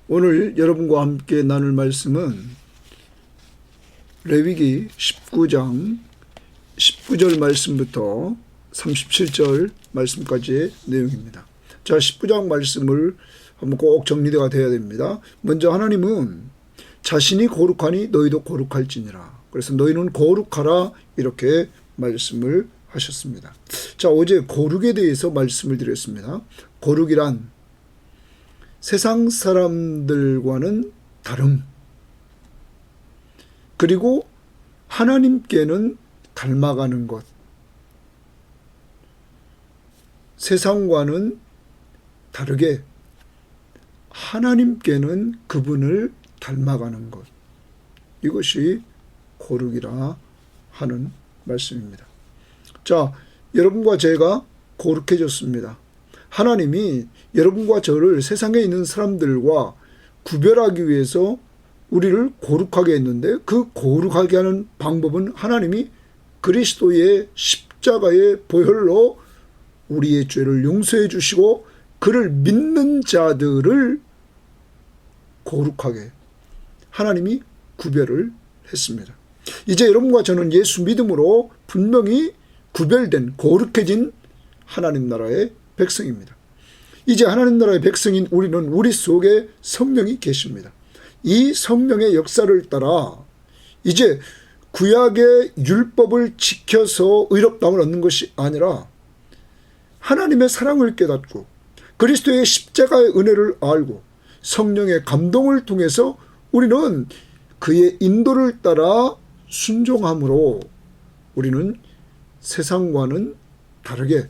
오늘 여러분과 함께 나눌 말씀은 레위기 19장 19절 말씀부터 37절 말씀까지의 내용입니다. 자, 19장 말씀을 한번 꼭 정리가 되어야 됩니다. 먼저 하나님은 자신이 거룩하니 너희도 거룩할지니라. 그래서 너희는 거룩하라 이렇게 말씀을 하셨습니다. 자, 어제 거룩에 대해서 말씀을 드렸습니다. 거룩이란 세상 사람들과는 다름, 그리고 하나님께는 닮아가는 것, 세상과는 다르게 하나님께는 그분을 닮아가는 것, 이것이 거룩이라 하는 말씀입니다. 자, 여러분과 제가 거룩해졌습니다. 하나님이 여러분과 저를 세상에 있는 사람들과 구별하기 위해서 우리를 거룩하게 했는데, 그 거룩하게 하는 방법은 하나님이 그리스도의 십자가의 보혈로 우리의 죄를 용서해 주시고 그를 믿는 자들을 거룩하게 하나님이 구별을 했습니다. 이제 여러분과 저는 예수 믿음으로 분명히 구별된 거룩해진 하나님 나라의 백성입니다. 이제 하나님 나라의 백성인 우리는 우리 속에 성령이 계십니다. 이 성령의 역사를 따라 이제 구약의 율법을 지켜서 의롭다함을 얻는 것이 아니라 하나님의 사랑을 깨닫고 그리스도의 십자가의 은혜를 알고 성령의 감동을 통해서 우리는 그의 인도를 따라 순종함으로 우리는 세상과는 다르게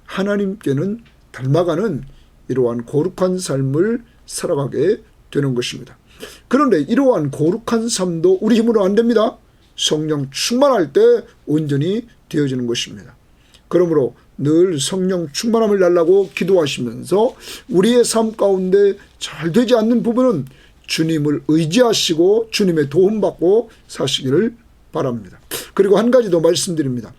하나님께는 닮아가는 이러한 거룩한 삶을 살아가게 되는 것입니다. 그런데 이러한 거룩한 삶도 우리 힘으로 안 됩니다. 성령 충만할 때 온전히 되어지는 것입니다. 그러므로 늘 성령 충만함을 달라고 기도하시면서 우리의 삶 가운데 잘 되지 않는 부분은 주님을 의지하시고 주님의 도움받고 사시기를 바랍니다. 그리고 한 가지 더 말씀드립니다.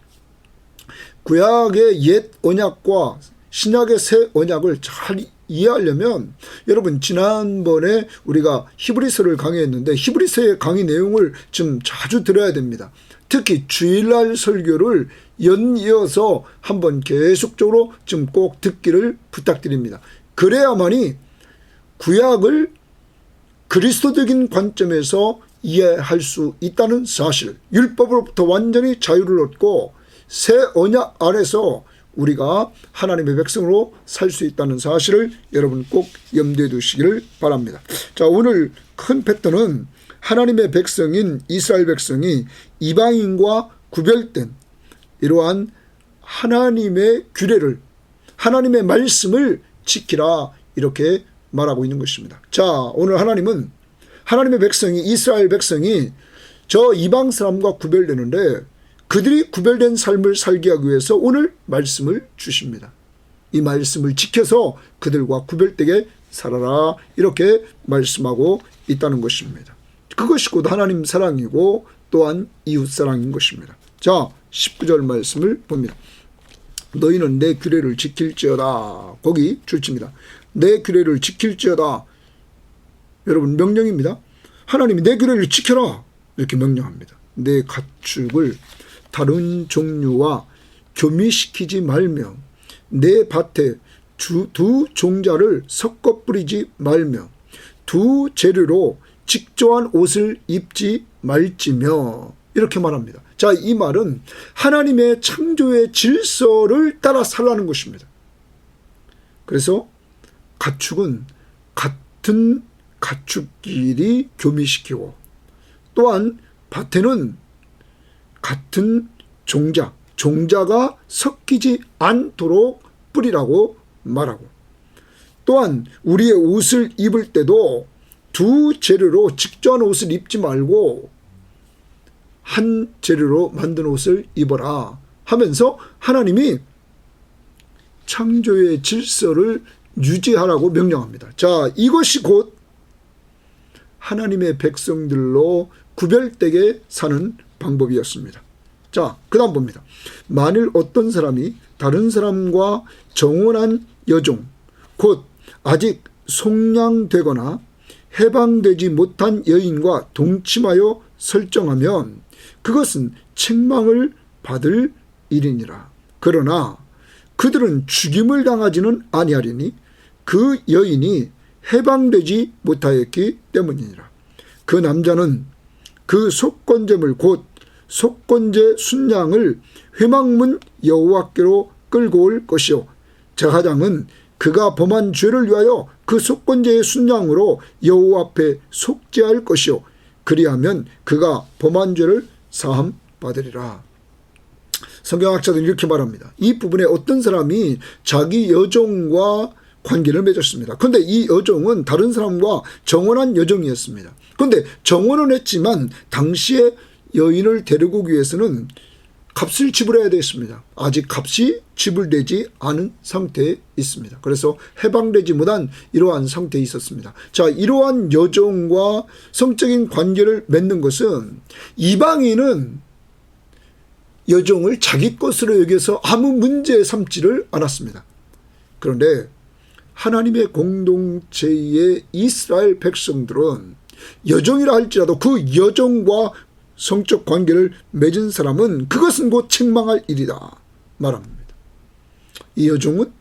구약의 옛 언약과 신약의 새 언약을 잘 이해하려면 여러분, 지난번에 우리가 히브리서를 강의했는데 히브리서의 강의 내용을 좀 자주 들어야 됩니다. 특히 주일날 설교를 연이어서 한번 계속적으로 좀 꼭 듣기를 부탁드립니다. 그래야만이 구약을 그리스도적인 관점에서 이해할 수 있다는 사실, 율법으로부터 완전히 자유를 얻고 새 언약 안에서 우리가 하나님의 백성으로 살 수 있다는 사실을 여러분 꼭 염두에 두시기를 바랍니다. 자, 오늘 큰 패턴은 하나님의 백성인 이스라엘 백성이 이방인과 구별된 이러한 하나님의 규례를, 하나님의 말씀을 지키라 이렇게 말하고 있는 것입니다. 자, 오늘 하나님은 하나님의 백성이, 이스라엘 백성이 저 이방 사람과 구별되는데 그들이 구별된 삶을 살게 하기 위해서 오늘 말씀을 주십니다. 이 말씀을 지켜서 그들과 구별되게 살아라 이렇게 말씀하고 있다는 것입니다. 그것이 곧 하나님 사랑이고 또한 이웃 사랑인 것입니다. 자, 19절 말씀을 봅니다. 너희는 내 규례를 지킬지어다. 거기 줄칩니다. 내 규례를 지킬지어다. 여러분, 명령입니다. 하나님이 내 규례를 지켜라 이렇게 명령합니다. 내 가축을 다른 종류와 교미시키지 말며 내 밭에 두 종자를 섞어 뿌리지 말며 두 재료로 직조한 옷을 입지 말지며 이렇게 말합니다. 자, 이 말은 하나님의 창조의 질서를 따라 살라는 것입니다. 그래서 가축은 같은 가축끼리 교미시키고 또한 밭에는 같은 종자가 섞이지 않도록 뿌리라고 말하고, 또한 우리의 옷을 입을 때도 두 재료로 직조한 옷을 입지 말고 한 재료로 만든 옷을 입어라 하면서 하나님이 창조의 질서를 유지하라고 명령합니다. 자, 이것이 곧 하나님의 백성들로 구별되게 사는 방법이었습니다. 자, 그 다음 봅니다. 만일 어떤 사람이 다른 사람과 정혼한 여종, 곧 아직 속량되거나 해방되지 못한 여인과 동침하여 설정하면 그것은 책망을 받을 일이니라. 그러나 그들은 죽임을 당하지는 아니하리니 그 여인이 해방되지 못하였기 때문이니라. 그 남자는 그 속건제물 곧 속건제 순양을 회막문 여호와께로 끌고 올 것이요 제사장은 그가 범한 죄를 위하여 그 속건제의 순양으로 여호와 앞에 속죄할 것이요 그리하면 그가 범한 죄를 사함 받으리라. 성경학자들은 이렇게 말합니다. 이 부분에 어떤 사람이 자기 여종과 관계를 맺었습니다. 그런데 이 여종은 다른 사람과 정혼한 여종이었습니다. 그런데 정혼은 했지만 당시에 여인을 데리고 오기 위해서는 값을 지불해야 되었습니다. 아직 값이 지불되지 않은 상태에 있습니다. 그래서 해방되지 못한 이러한 상태에 있었습니다. 자, 이러한 여종과 성적인 관계를 맺는 것은 이방인은 여종을 자기 것으로 여겨서 아무 문제 삼지를 않았습니다. 그런데 하나님의 공동체의 이스라엘 백성들은 여종이라 할지라도 그 여종과 성적 관계를 맺은 사람은 그것은 곧 책망할 일이다 말합니다. 이 여종은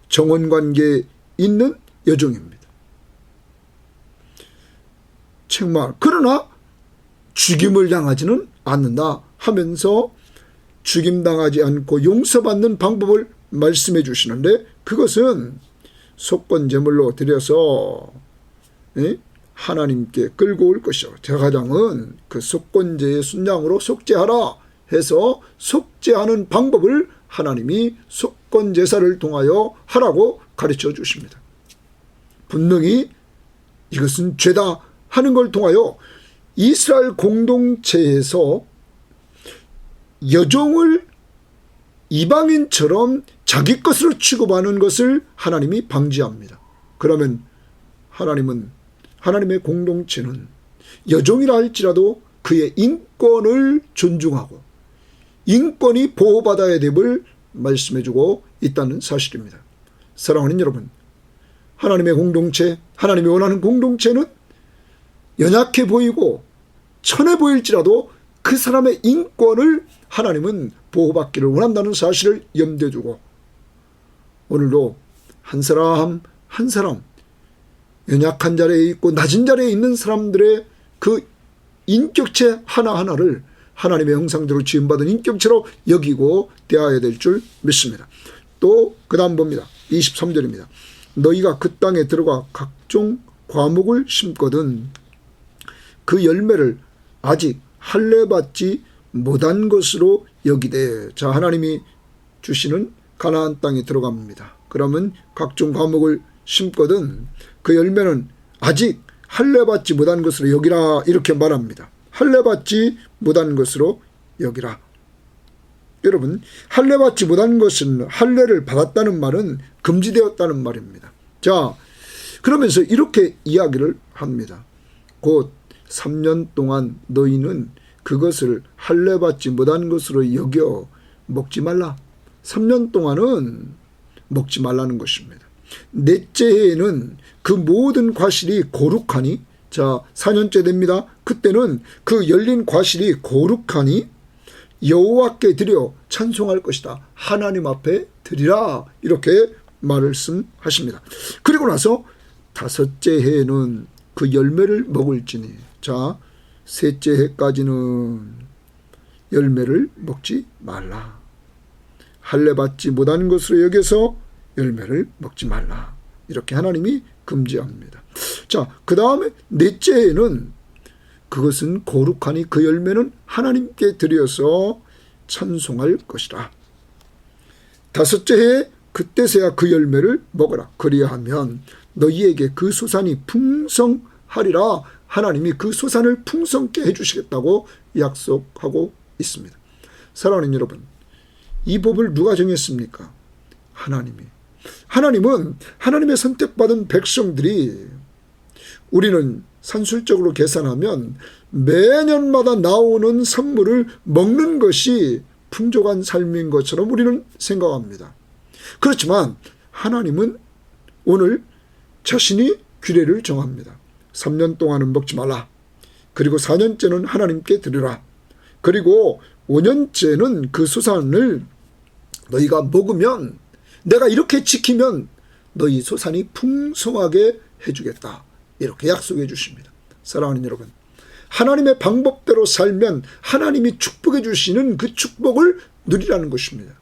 정혼관계에 있는 여종입니다. 책망. 그러나 죽임을 당하지는 않는다 하면서 죽임당하지 않고 용서받는 방법을 말씀해 주시는데 그것은 속건제물로 드려서 하나님께 끌고 올 것이요 제사장은 그 속건제의 순양으로 속죄하라 해서 속죄하는 방법을 하나님이 속건제사를 통하여 하라고 가르쳐 주십니다. 분명히 이것은 죄다 하는 걸 통하여 이스라엘 공동체에서 여종을 이방인처럼 자기 것으로 취급하는 것을 하나님이 방지합니다. 그러면 하나님의 공동체는 여종이라 할지라도 그의 인권을 존중하고 인권이 보호받아야 됨을 말씀해주고 있다는 사실입니다. 사랑하는 여러분, 하나님의 공동체, 하나님이 원하는 공동체는 연약해 보이고 천해 보일지라도 그 사람의 인권을 하나님은 보호받기를 원한다는 사실을 염두에 두고 오늘도 한 사람 한 사람 연약한 자리에 있고 낮은 자리에 있는 사람들의 그 인격체 하나하나를 하나님의 형상대로 지음받은 인격체로 여기고 대해야 될 줄 믿습니다. 또 그 다음 봅니다. 23절입니다. 너희가 그 땅에 들어가 각종 과목을 심거든 그 열매를 아직 할례받지 못한 것으로 여기되. 자, 하나님이 주시는 가나안 땅에 들어갑니다. 그러면 각종 과목을 심거든 그 열매는 아직 할례받지 못한 것으로 여기라 이렇게 말합니다. 할례받지 못한 것으로 여기라. 여러분, 할례받지 못한 것은 할례를 받았다는 말은 금지되었다는 말입니다. 자, 그러면서 이렇게 이야기를 합니다. 곧 3년 동안 너희는 그것을 할례받지 못한 것으로 여겨 먹지 말라. 3년 동안은 먹지 말라는 것입니다. 넷째 해에는 그 모든 과실이 거룩하니, 자 4년째 됩니다. 그때는 그 열린 과실이 거룩하니 여호와께 드려 찬송할 것이다. 하나님 앞에 드리라. 이렇게 말씀하십니다. 그리고 나서 5째 해에는 그 열매를 먹을지니, 자 셋째 해까지는 열매를 먹지 말라. 할례받지 못한 것으로 여겨서 열매를 먹지 말라. 이렇게 하나님이 금지합니다. 자, 그 다음에 넷째 해에는 그것은 거룩하니 그 열매는 하나님께 드려서 찬송할 것이라. 5째 해에 그때서야 그 열매를 먹어라. 그리하면 너희에게 그 소산이 풍성하리라. 하나님이 그 소산을 풍성케 해주시겠다고 약속하고 있습니다. 사랑하는 여러분, 이 법을 누가 정했습니까? 하나님이. 하나님은 하나님의 선택받은 백성들이, 우리는 산술적으로 계산하면 매년마다 나오는 선물을 먹는 것이 풍족한 삶인 것처럼 우리는 생각합니다. 그렇지만 하나님은 오늘 자신이 규례를 정합니다. 3년 동안은 먹지 말라. 그리고 4년째는 하나님께 드리라. 그리고 5년째는 그 소산을 너희가 먹으면, 내가 이렇게 지키면 너희 소산이 풍성하게 해주겠다. 이렇게 약속해 주십니다. 사랑하는 여러분, 하나님의 방법대로 살면 하나님이 축복해 주시는 그 축복을 누리라는 것입니다.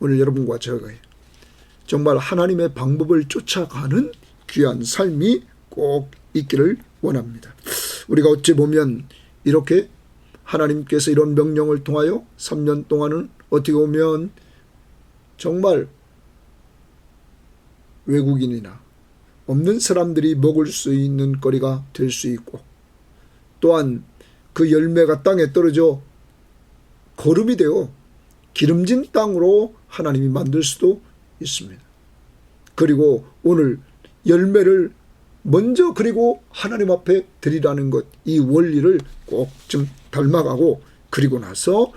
오늘 여러분과 제가 정말 하나님의 방법을 쫓아가는 귀한 삶이 꼭 있기를 원합니다. 우리가 어찌 보면 이렇게 하나님께서 이런 명령을 통하여 3년 동안은 어떻게 보면 정말 외국인이나 없는 사람들이 먹을 수 있는 거리가 될 수 있고, 또한 그 열매가 땅에 떨어져 거름이 되어 기름진 땅으로 하나님이 만들 수도 있습니다. 그리고 오늘 열매를 먼저 그리고 하나님 앞에 드리라는 것, 이 원리를 꼭 좀 닮아가고, 그리고 나서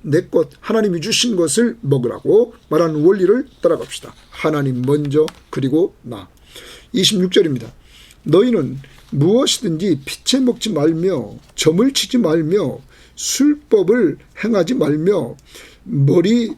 내 것, 하나님이 주신 것을 먹으라고 말하는 원리를 따라갑시다. 하나님 먼저, 그리고 나. 26절입니다. 너희는 무엇이든지 피채 먹지 말며 점을 치지 말며 술법을 행하지 말며 머리가를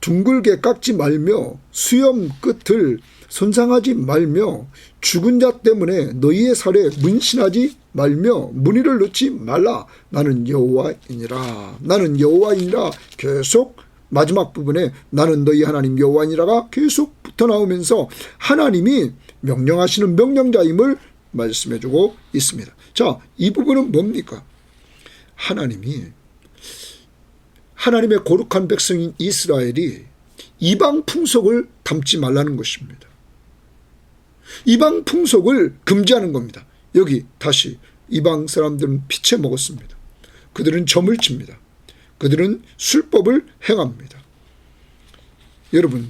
둥글게 깎지 말며 수염 끝을 손상하지 말며 죽은 자 때문에 너희의 살에 문신하지 말며 무늬를 넣지 말라. 나는 여호와이니라. 나는 여호와이니라. 계속 마지막 부분에 나는 너희 하나님 여호와이니라가 계속 붙어 나오면서 하나님이 명령하시는 명령자임을 말씀해주고 있습니다. 자, 이 부분은 뭡니까? 하나님의 거룩한 백성인 이스라엘이 이방 풍속을 담지 말라는 것입니다. 이방 풍속을 금지하는 겁니다. 여기 다시 이방 사람들은 피채 먹었습니다. 그들은 점을 칩니다. 그들은 술법을 행합니다. 여러분,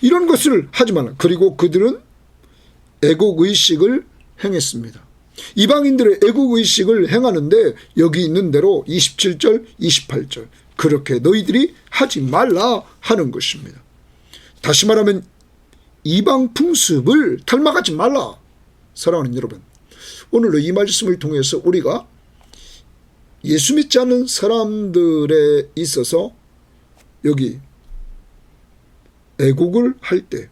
이런 것을 하지 말라. 그리고 그들은 애국의식을 행했습니다. 이방인들의 애국의식을 행하는데 여기 있는 대로 27절, 28절 그렇게 너희들이 하지 말라 하는 것입니다. 다시 말하면 이방 풍습을 닮아가지 말라. 사랑하는 여러분, 오늘 이 말씀을 통해서 우리가 예수 믿지 않는 사람들에 있어서 여기 애국을 할 때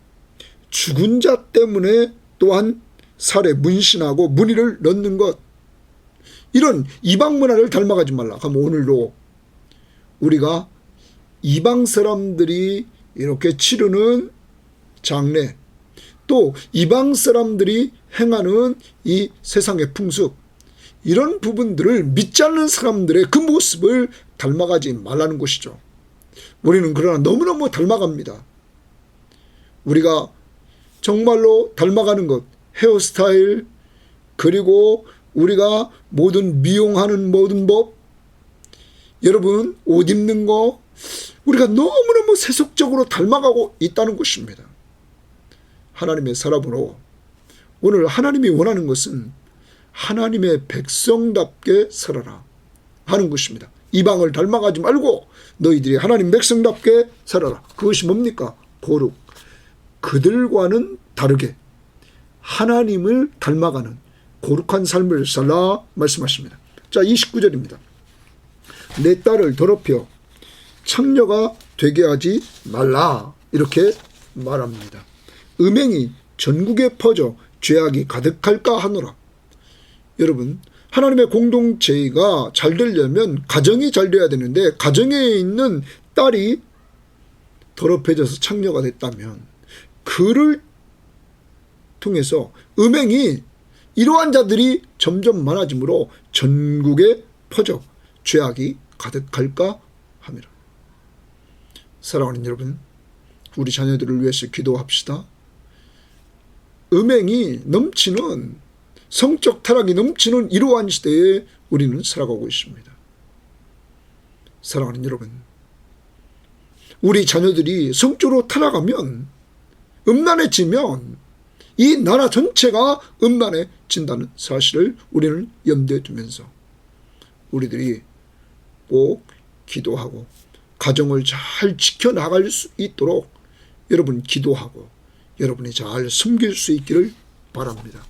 죽은 자 때문에 또한 살에 문신하고 무늬를 넣는 것, 이런 이방 문화를 닮아가지 말라. 그럼 오늘도 우리가 이방 사람들이 이렇게 치르는 장례, 또 이방 사람들이 행하는 이 세상의 풍습, 이런 부분들을 믿지 않는 사람들의 그 모습을 닮아가지 말라는 것이죠. 우리는 그러나 너무너무 닮아갑니다. 우리가 정말로 닮아가는 것, 헤어스타일, 그리고 우리가 모든 미용하는 모든 법, 여러분 옷 입는 거, 우리가 너무너무 세속적으로 닮아가고 있다는 것입니다. 하나님의 사람으로 오늘 하나님이 원하는 것은 하나님의 백성답게 살아라 하는 것입니다. 이방을 닮아가지 말고 너희들이 하나님 백성답게 살아라. 그것이 뭡니까? 거룩. 그들과는 다르게 하나님을 닮아가는 거룩한 삶을 살라 말씀하십니다. 자, 29절입니다. 내 딸을 더럽혀 창녀가 되게 하지 말라 이렇게 말합니다. 음행이 전국에 퍼져 죄악이 가득할까 하노라. 여러분, 하나님의 공동체가 잘 되려면 가정이 잘 돼야 되는데, 가정에 있는 딸이 더럽혀져서 창녀가 됐다면 그를 통해서 음행이, 이러한 자들이 점점 많아지므로 전국에 퍼져 죄악이 가득할까 함이라. 사랑하는 여러분, 우리 자녀들을 위해서 기도합시다. 음행이 넘치는, 성적 타락이 넘치는 이러한 시대에 우리는 살아가고 있습니다. 사랑하는 여러분, 우리 자녀들이 성적으로 타락하면, 음란해지면 이 나라 전체가 음란해진다는 사실을 우리는 염두에 두면서 우리들이 꼭 기도하고 가정을 잘 지켜나갈 수 있도록 여러분 기도하고 여러분이 잘 섬길 수 있기를 바랍니다.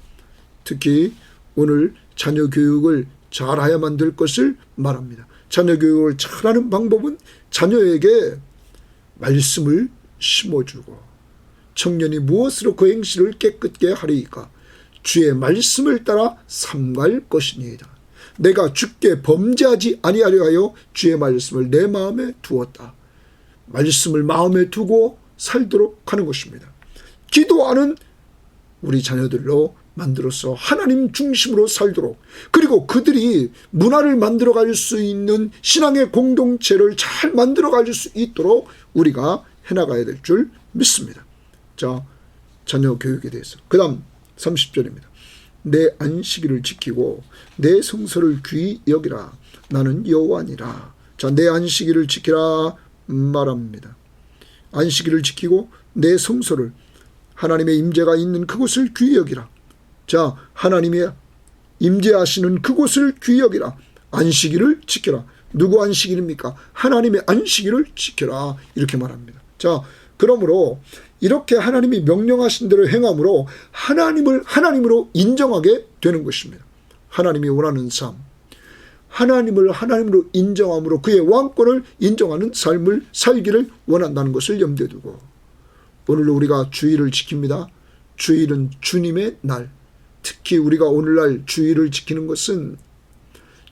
특히 오늘 자녀 교육을 잘해야만 될 것을 말합니다. 자녀 교육을 잘하는 방법은 자녀에게 말씀을 심어주고 청년이 무엇으로 그 행실을 깨끗게 하리이까 주의 말씀을 따라 삼갈 것이니이다. 내가 주께 범죄하지 아니하려 하여 주의 말씀을 내 마음에 두었다. 말씀을 마음에 두고 살도록 하는 것입니다. 기도하는 우리 자녀들로 만들어서 하나님 중심으로 살도록, 그리고 그들이 문화를 만들어갈 수 있는 신앙의 공동체를 잘 만들어갈 수 있도록 우리가 해나가야 될 줄 믿습니다. 자, 자녀 교육에 대해서. 그 다음 30절입니다. 내 안식일을 지키고 내 성소를 귀히 여기라. 나는 여호와니라. 자, 내 안식일을 지키라 말합니다. 안식일을 지키고 내 성소를, 하나님의 임재가 있는 그곳을 귀히 여기라. 자, 하나님의 임재하시는 그곳을 귀히 여기라. 안식일을 지켜라. 누구 안식일입니까? 하나님의 안식일을 지켜라. 이렇게 말합니다. 자, 그러므로 이렇게 하나님이 명령하신 대로 행함으로 하나님을 하나님으로 인정하게 되는 것입니다. 하나님이 원하는 삶, 하나님을 하나님으로 인정함으로 그의 왕권을 인정하는 삶을 살기를 원한다는 것을 염두에 두고, 오늘도 우리가 주일을 지킵니다. 주일은 주님의 날. 특히 우리가 오늘날 주일을 지키는 것은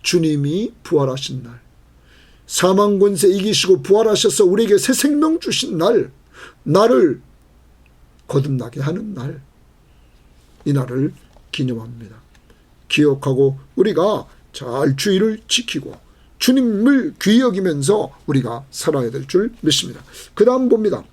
주님이 부활하신 날, 사망 권세 이기시고 부활하셔서 우리에게 새 생명 주신 날, 나를 거듭나게 하는 날, 이 날을 기념합니다. 기억하고 우리가 잘 주일을 지키고 주님을 귀히 여기면서 우리가 살아야 될 줄 믿습니다. 그 다음 봅니다.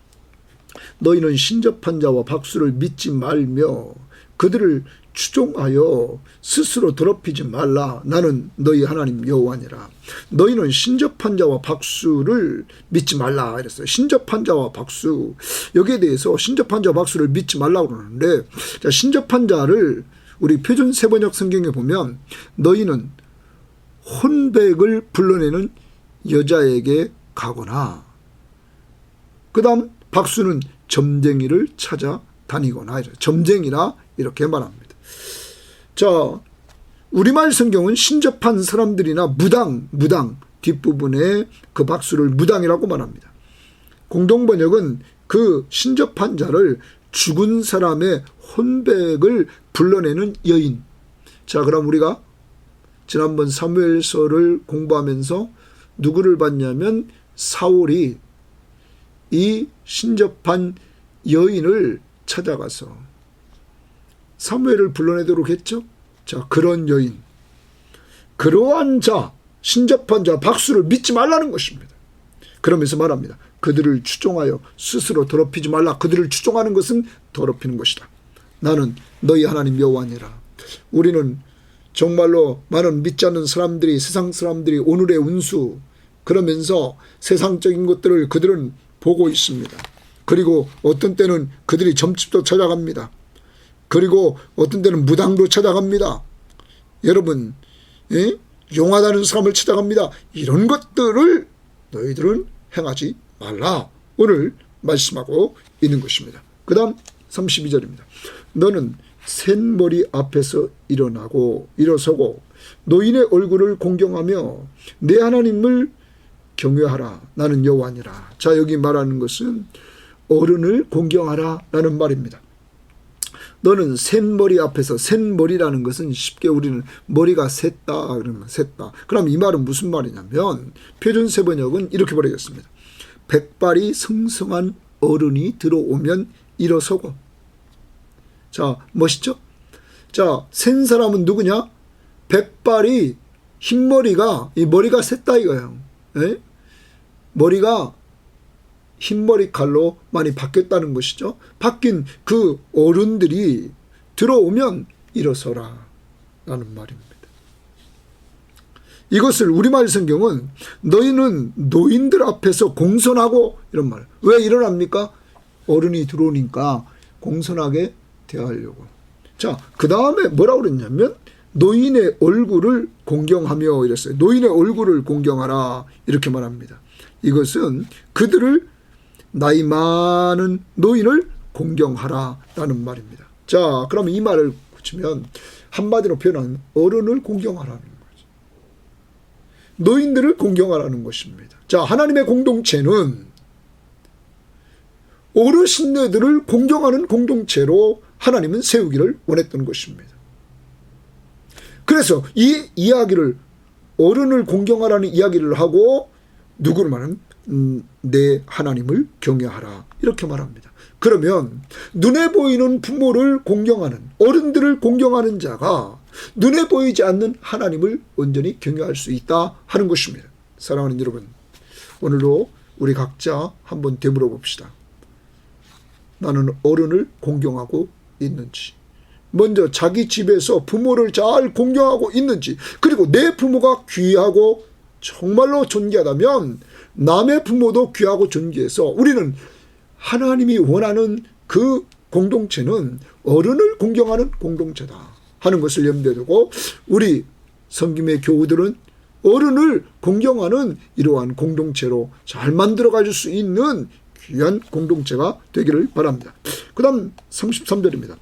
너희는 신접한 자와 박수를 믿지 말며 그들을 추종하여 스스로 더럽히지 말라. 나는 너희 하나님 여호와니라. 너희는 신접한 자와 박수를 믿지 말라 이랬어요. 신접한 자와 박수, 여기에 대해서 신접한 자와 박수를 믿지 말라고 그러는데, 자, 신접한 자를 우리 표준 세번역 성경에 보면 너희는 혼백을 불러내는 여자에게 가거나, 그 다음 박수는 점쟁이를 찾아 다니거나, 점쟁이라 이렇게 말합니다. 자, 우리말 성경은 신접한 사람들이나 무당 뒷부분에 그 박수를 무당이라고 말합니다. 공동번역은 그 신접한 자를 죽은 사람의 혼백을 불러내는 여인. 자, 그럼 우리가 지난번 사무엘서를 공부하면서 누구를 봤냐면 사울이 이 신접한 여인을 찾아가서 사무엘을 불러내도록 했죠. 자, 그런 여인, 그러한 자, 신접한 자 박수를 믿지 말라는 것입니다. 그러면서 말합니다. 그들을 추종하여 스스로 더럽히지 말라. 그들을 추종하는 것은 더럽히는 것이다. 나는 너희 하나님 여호와니라. 우리는 정말로 많은 믿지 않는 사람들이, 세상 사람들이 오늘의 운수 그러면서 세상적인 것들을 그들은 보고 있습니다. 그리고 어떤 때는 그들이 점집도 찾아갑니다. 그리고 어떤 때는 무당도 찾아갑니다. 여러분, 용하다는 사람을 찾아갑니다. 이런 것들을 너희들은 행하지 말라. 오늘 말씀하고 있는 것입니다. 그 다음 32절입니다. 너는 샌머리 앞에서 일어서고 노인의 얼굴을 공경하며 내 하나님을 경외하라. 나는 여호와니라. 자, 여기 말하는 것은 어른을 공경하라 라는 말입니다. 너는 샌머리 앞에서, 샌머리라는 것은 쉽게 우리는 머리가 샜다 그러면 샜다. 그럼 이 말은 무슨 말이냐면 표준 세번역은 이렇게 버리겠습니다. 백발이 성성한 어른이 들어오면 일어서고. 자, 멋있죠? 자, 센 사람은 누구냐? 백발이, 흰머리가, 이 머리가 샜다 이거예요. 에? 머리가 흰머리 칼로 많이 바뀌었다는 것이죠. 바뀐 그 어른들이 들어오면 일어서라 라는 말입니다. 이것을 우리말 성경은 너희는 노인들 앞에서 공손하고 이런 말. 왜 일어납니까? 어른이 들어오니까 공손하게 대하려고. 자, 그 다음에 뭐라고 그랬냐면 노인의 얼굴을 공경하며 이랬어요. 노인의 얼굴을 공경하라 이렇게 말합니다. 이것은 그들을 나이 많은 노인을 공경하라라는 말입니다. 자, 그러면 이 말을 붙이면 한마디로 표현하면 어른을 공경하라는 거죠. 노인들을 공경하라는 것입니다. 자, 하나님의 공동체는 어르신네들을 공경하는 공동체로 하나님은 세우기를 원했던 것입니다. 그래서 이 이야기를 어른을 공경하라는 이야기를 하고 누구를 말하면 내 하나님을 경외하라 이렇게 말합니다. 그러면 눈에 보이는 부모를 공경하는 어른들을 공경하는 자가 눈에 보이지 않는 하나님을 온전히 경외할 수 있다 하는 것입니다. 사랑하는 여러분, 오늘도 우리 각자 한번 되물어 봅시다. 나는 어른을 공경하고 있는지, 먼저 자기 집에서 부모를 잘 공경하고 있는지, 그리고 내 부모가 귀하고 정말로 존귀하다면 남의 부모도 귀하고 존귀해서 우리는 하나님이 원하는 그 공동체는 어른을 공경하는 공동체다 하는 것을 염두에 두고 우리 성김의 교우들은 어른을 공경하는 이러한 공동체로 잘 만들어갈 수 있는 귀한 공동체가 되기를 바랍니다. 그 다음 33절입니다.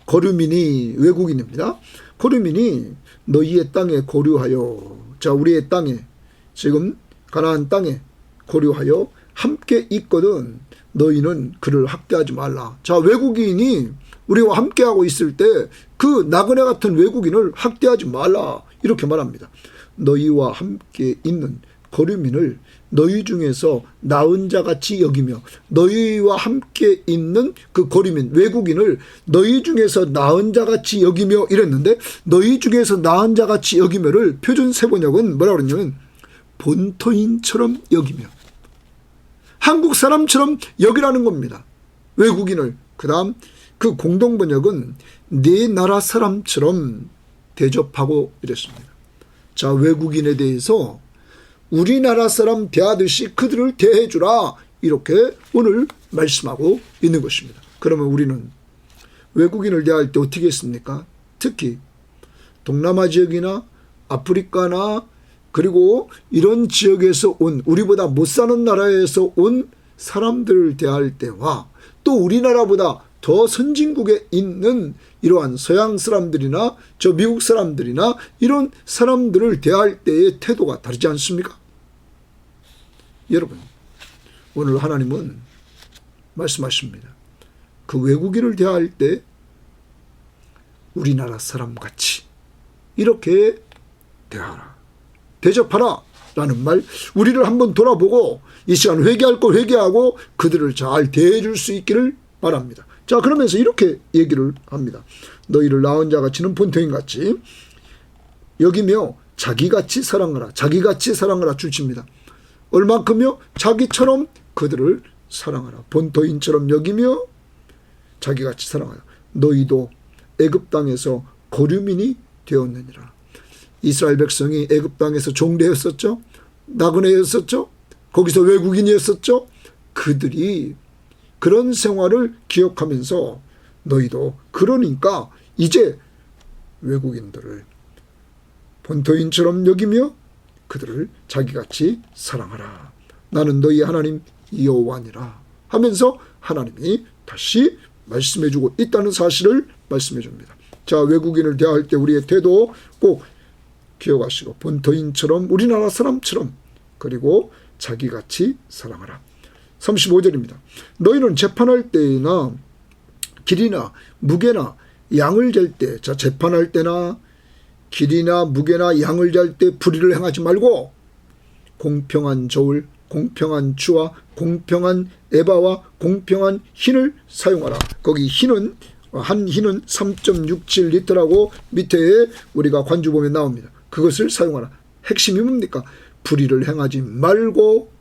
거류민이 외국인입니다. 거류민이 너희의 땅에 거류하여, 자, 우리의 땅에 지금 가나안 땅에 거류하여 함께 있거든 너희는 그를 학대하지 말라. 자, 외국인이 우리와 함께하고 있을 때 그 나그네 같은 외국인을 학대하지 말라 이렇게 말합니다. 너희와 함께 있는 거류민을 너희 중에서 나은 자같이 여기며, 너희와 함께 있는 그 거류민 외국인을 너희 중에서 나은 자같이 여기며 이랬는데, 너희 중에서 나은 자같이 여기며를 표준 세번역은 뭐라 그러냐면 본토인처럼 여기며, 한국 사람처럼 여기라는 겁니다. 외국인을. 그 다음 그 공동번역은 네 나라 사람처럼 대접하고 이랬습니다. 자, 외국인에 대해서 우리나라 사람 대하듯이 그들을 대해주라 이렇게 오늘 말씀하고 있는 것입니다. 그러면 우리는 외국인을 대할 때 어떻게 했습니까? 특히 동남아 지역이나 아프리카나 그리고 이런 지역에서 온, 우리보다 못 사는 나라에서 온 사람들을 대할 때와 또 우리나라보다 더 선진국에 있는 이러한 서양 사람들이나 저 미국 사람들이나 이런 사람들을 대할 때의 태도가 다르지 않습니까? 여러분, 오늘 하나님은 말씀하십니다. 그 외국인을 대할 때 우리나라 사람같이 이렇게 대하라, 대접하라 라는 말, 우리를 한번 돌아보고 이 시간 회개할 거 회개하고 그들을 잘 대해줄 수 있기를 바랍니다. 자, 그러면서 이렇게 얘기를 합니다. 너희를 낳은 자같이는 본토인같이 여기며 자기같이 사랑하라. 자기같이 사랑하라 주십니다. 얼만큼요? 자기처럼 그들을 사랑하라. 본토인처럼 여기며 자기같이 사랑하라. 너희도 애굽 땅에서 거류민이 되었느니라. 이스라엘 백성이 애굽 땅에서 종되었었죠. 나그네였었죠. 거기서 외국인이었었죠. 그들이 그런 생활을 기억하면서 너희도 그러니까 이제 외국인들을 본토인처럼 여기며 그들을 자기같이 사랑하라. 나는 너희 하나님 여호와니라 하면서 하나님이 다시 말씀해주고 있다는 사실을 말씀해줍니다. 자, 외국인을 대할 때 우리의 태도 꼭 기억하시고 본토인처럼 우리나라 사람처럼 그리고 자기같이 사랑하라. 35절입니다. 너희는 재판할 때나 길이나 무게나 양을 잴 때, 자, 재판할 때나 길이나 무게나 양을 잴 때 불의를 행하지 말고 공평한 저울, 공평한 추와 공평한 에바와 공평한 흰을 사용하라. 거기 흰은 한 흰은 3.67리터라고 밑에 우리가 관주 보면 나옵니다. 그것을 사용하라. 핵심이 뭡니까? 불의를 행하지 말고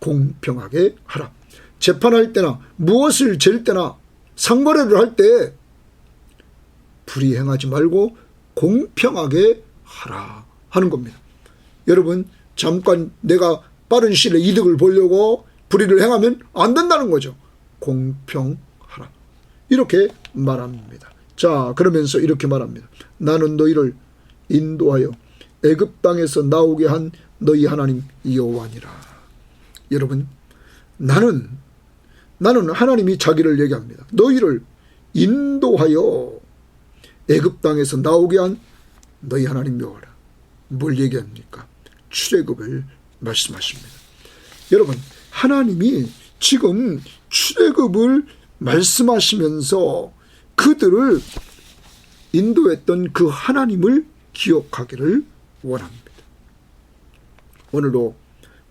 공평하게 하라. 재판할 때나 무엇을 잴 때나 상거래를 할 때 불의 행하지 말고 공평하게 하라 하는 겁니다. 여러분, 잠깐 내가 빠른 시일에 이득을 보려고 불의를 행하면 안 된다는 거죠. 공평하라 이렇게 말합니다. 자, 그러면서 이렇게 말합니다. 나는 너희를 인도하여 애굽 땅에서 나오게 한 너희 하나님 여호와니라. 여러분, 나는 하나님이 자기를 얘기합니다. 너희를 인도하여 애굽 땅에서 나오게 한 너희 하나님 여호와라. 뭘 얘기합니까? 출애굽을 말씀하십니다. 여러분, 하나님이 지금 출애굽을 말씀하시면서 그들을 인도했던 그 하나님을 기억하기를 원합니다. 오늘도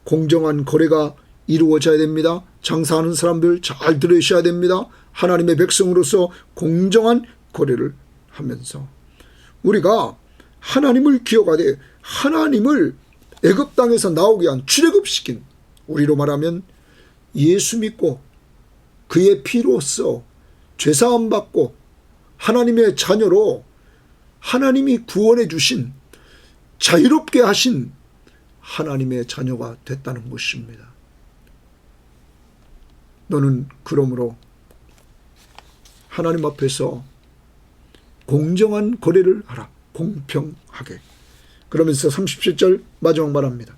공정한 거래가 이루어져야 됩니다. 장사하는 사람들 잘 들으셔야 됩니다. 하나님의 백성으로서 공정한 거래를 하면서 우리가 하나님을 기억하되 하나님을 애굽 땅에서 나오게 한 출애굽시킨, 우리로 말하면 예수 믿고 그의 피로써 죄사함 받고 하나님의 자녀로 하나님이 구원해 주신, 자유롭게 하신 하나님의 자녀가 됐다는 것입니다. 너는 그러므로 하나님 앞에서 공정한 거래를 하라. 공평하게. 그러면서 37절 마지막 말합니다.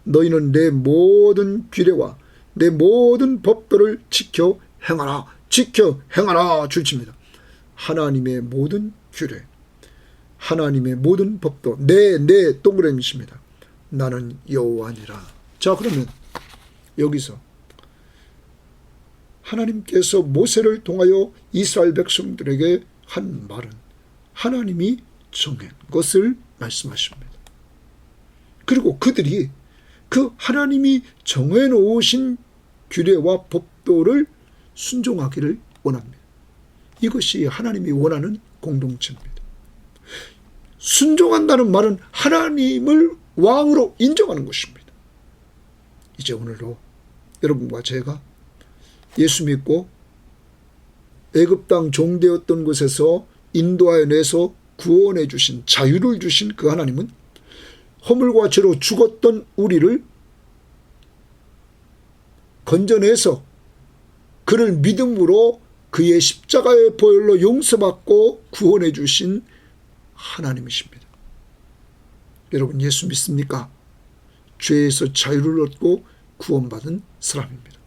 너희는 내 모든 규례와 내 모든 법도를 지켜 행하라. 지켜 행하라 줄칩니다. 하나님의 모든 규례, 하나님의 모든 법도, 내 동그라미십니다. 나는 여호와니라. 자, 그러면 여기서 하나님께서 모세를 통하여 이스라엘 백성들에게 한 말은 하나님이 정한 것을 말씀하십니다. 그리고 그들이 그 하나님이 정해놓으신 규례와 법도를 순종하기를 원합니다. 이것이 하나님이 원하는 공동체입니다. 순종한다는 말은 하나님을 왕으로 인정하는 것입니다. 이제 오늘도 여러분과 제가 예수 믿고 애굽 땅 종되었던 곳에서 인도하여 내서 구원해 주신, 자유를 주신 그 하나님은 허물과 죄로 죽었던 우리를 건져내서 그를 믿음으로 그의 십자가의 보혈로 용서받고 구원해 주신 하나님이십니다. 여러분, 예수 믿습니까? 죄에서 자유를 얻고 구원받은 사람입니다.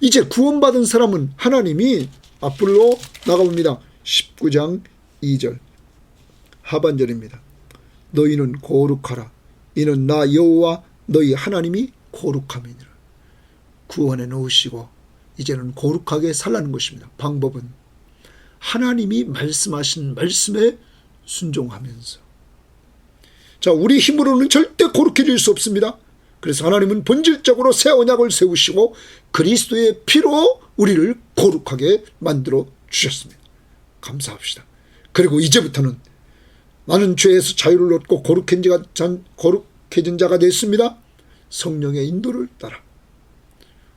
이제 구원받은 사람은 하나님이 앞으로 나가봅니다. 19장 2절 하반절입니다. 너희는 거룩하라. 이는 나 여호와 너희 하나님이 거룩함이니라. 구원해 놓으시고 이제는 거룩하게 살라는 것입니다. 방법은 하나님이 말씀하신 말씀에 순종하면서. 자, 우리 힘으로는 절대 거룩해질 수 없습니다. 그래서 하나님은 본질적으로 새 언약을 세우시고 그리스도의 피로 우리를 거룩하게 만들어 주셨습니다. 감사합시다. 그리고 이제부터는 나는 죄에서 자유를 얻고 거룩해진 자가 됐습니다. 성령의 인도를 따라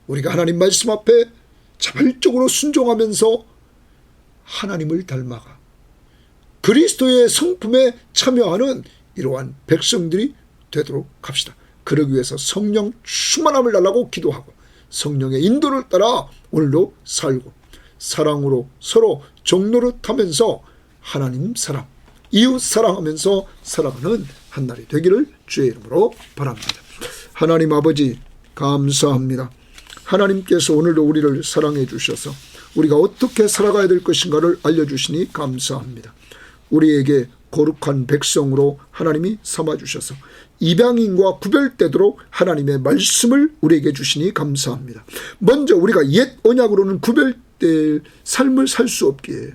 우리가 하나님 말씀 앞에 자발적으로 순종하면서 하나님을 닮아가 그리스도의 성품에 참여하는 이러한 백성들이 되도록 합시다. 그러기 위해서 성령 충만함을 달라고 기도하고 성령의 인도를 따라 오늘도 살고 사랑으로 서로 종노릇하면서 하나님 사랑, 이웃 사랑하면서 살아가는 한 날이 되기를 주의 이름으로 바랍니다. 하나님 아버지 감사합니다. 하나님께서 오늘도 우리를 사랑해 주셔서 우리가 어떻게 살아가야 될 것인가를 알려주시니 감사합니다. 우리에게 거룩한 백성으로 하나님이 삼아주셔서 이방인과 구별되도록 하나님의 말씀을 우리에게 주시니 감사합니다. 먼저 우리가 옛 언약으로는 구별될 삶을 살 수 없기에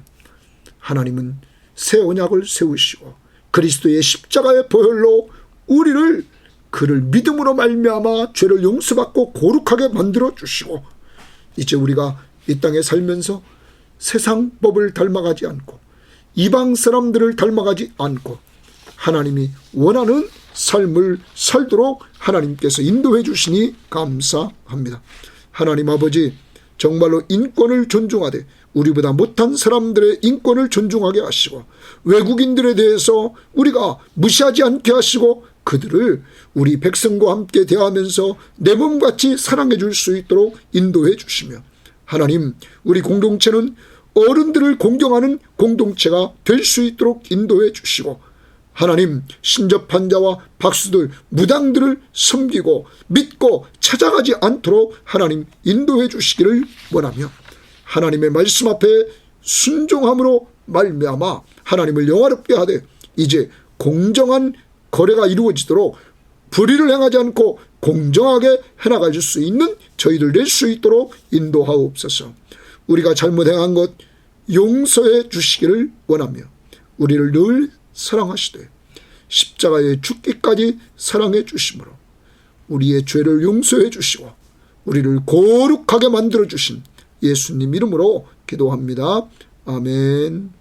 하나님은 새 언약을 세우시고 그리스도의 십자가의 보혈로 우리를 그를 믿음으로 말미암아 죄를 용서받고 거룩하게 만들어 주시고 이제 우리가 이 땅에 살면서 세상 법을 닮아가지 않고 이방 사람들을 닮아가지 않고 하나님이 원하는 삶을 살도록 하나님께서 인도해 주시니 감사합니다. 하나님 아버지 정말로 인권을 존중하되 우리보다 못한 사람들의 인권을 존중하게 하시고 외국인들에 대해서 우리가 무시하지 않게 하시고 그들을 우리 백성과 함께 대하면서 내 몸같이 사랑해 줄 수 있도록 인도해 주시며 하나님 우리 공동체는 어른들을 공경하는 공동체가 될 수 있도록 인도해 주시고 하나님, 신접한 자와 박수들, 무당들을 섬기고 믿고 찾아가지 않도록 하나님 인도해 주시기를 원하며, 하나님의 말씀 앞에 순종함으로 말미암아 하나님을 영화롭게 하되 이제 공정한 거래가 이루어지도록 불의를 행하지 않고 공정하게 해나갈 수 있는 저희들 될 수 있도록 인도하옵소서. 우리가 잘못 행한 것 용서해 주시기를 원하며, 우리를 늘 사랑하시되 십자가에 죽기까지 사랑해 주심으로 우리의 죄를 용서해 주시고 우리를 거룩하게 만들어 주신 예수님 이름으로 기도합니다. 아멘.